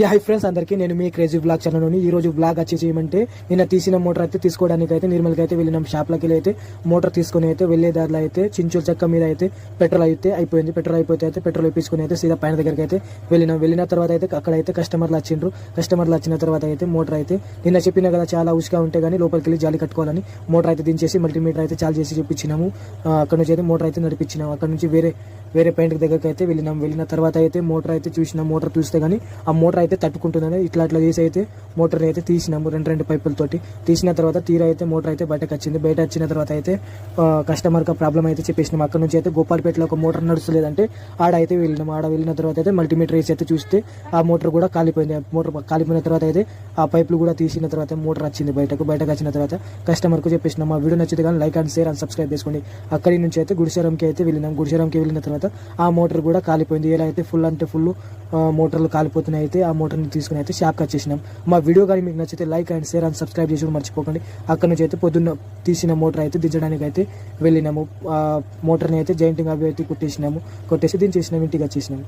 Hi friends, అందరికీ నేను మీ crazy blog channel. ఈ రోజు బ్లాగ్ వచ్చేసి ఏమంటే నిన్న తీసిన మోటార్ అయితే తీసుకోవడానికి అయితే నిర్మల్కి అయితే వెళ్ళినాం. షాప్లకి అయితే మోటార్ తీసుకుని అయితే వెళ్లే దారిలో అయితే చించోల చెక్క మీద అయితే పెట్రోల్ అయితే అయిపోయింది. పెట్రోల్ అయిపోతే అయితే పెట్రోల్ వేపించుకుని అయితే సీదా పైన దగ్గరికి అయితే వెళ్ళిన తర్వాత అయితే అక్కడ అయితే కస్టమర్లు వచ్చిండ్రు. కస్టమర్లు వచ్చిన తర్వాత అయితే మోటార్ అయితే నిన్న చెప్పిన కదా చాలా ఉసుగా ఉంటే గానీ లోపలికి వెళ్ళి జాలి కట్టుకోవాలని మోటార్ అయితే దించేసి మల్టీమీటర్ అయితే చాలు చేసి చూపించినాము. అక్కడ నుంచి అయితే మోటార్ అయితే నడిపించినాము. అక్కడ నుంచి వేరే పాయింట్ దగ్గరికి అయితే వెళ్ళిన తర్వాత అయితే మోటార్ అయితే చూసినాం. మోటార్ చూస్తే గానీ ఆ మోటార్ అయితే తట్టుకుంటుందని ఇట్లా చేసి అయితే మోటార్ అయితే తీసినాము. రెండు పైపులతోటి తీసిన తర్వాత తీరా అయితే మోటార్ అయితే బయటకు వచ్చింది. బయట వచ్చిన తర్వాత అయితే కస్టమర్ కి ప్రాబ్లం అయితే చెప్పేసినాం. అక్కడ నుంచి అయితే గోపాల్పేటలో ఒక మోటార్ నడుస్తలేదంటే ఆడ అయితే వెళ్ళినాం. ఆడ వెళ్ళిన తర్వాత అయితే మల్టీమీటర్ వేసి అయితే చూస్తే ఆ మోటార్ కూడా కాలిపోయింది. మోటార్ కాలిపోయిన తర్వాత అయితే ఆ పైపులు కూడా తీసిన తర్వాత మోటార్ వచ్చింది బయటకు వచ్చిన తర్వాత కస్టమర్ కు చెప్పేసినాం. మా వీడియో నచ్చితే కానీ like and share and subscribe చేసుకోండి. అక్కడి నుంచి అయితే గుడిసెరంకి అయితే వెళ్ళినాం. గుడిసెరంకి వెళ్ళిన తర్వాత ఆ మోటార్ కూడా కాలిపోయింది. ఎలా అయితే ఫుల్ మోటార్లు కాలిపోతున్నాయి. అయితే ఆ మోటార్ని తీసుకుని అయితే షాప్కి వచ్చేసినాం. మా వీడియో కానీ మీకు నచ్చితే like and share and subscribe చేసి మర్చిపోకండి. అక్కడ నుంచి అయితే పొద్దున్న తీసిన మోటార్ అయితే దించడానికి అయితే వెళ్ళినాము. మోటార్ని అయితే జాయింటింగ్ అవి అయితే కొట్టేసి దించేసినాము. ఇంటికి వచ్చేసినాము.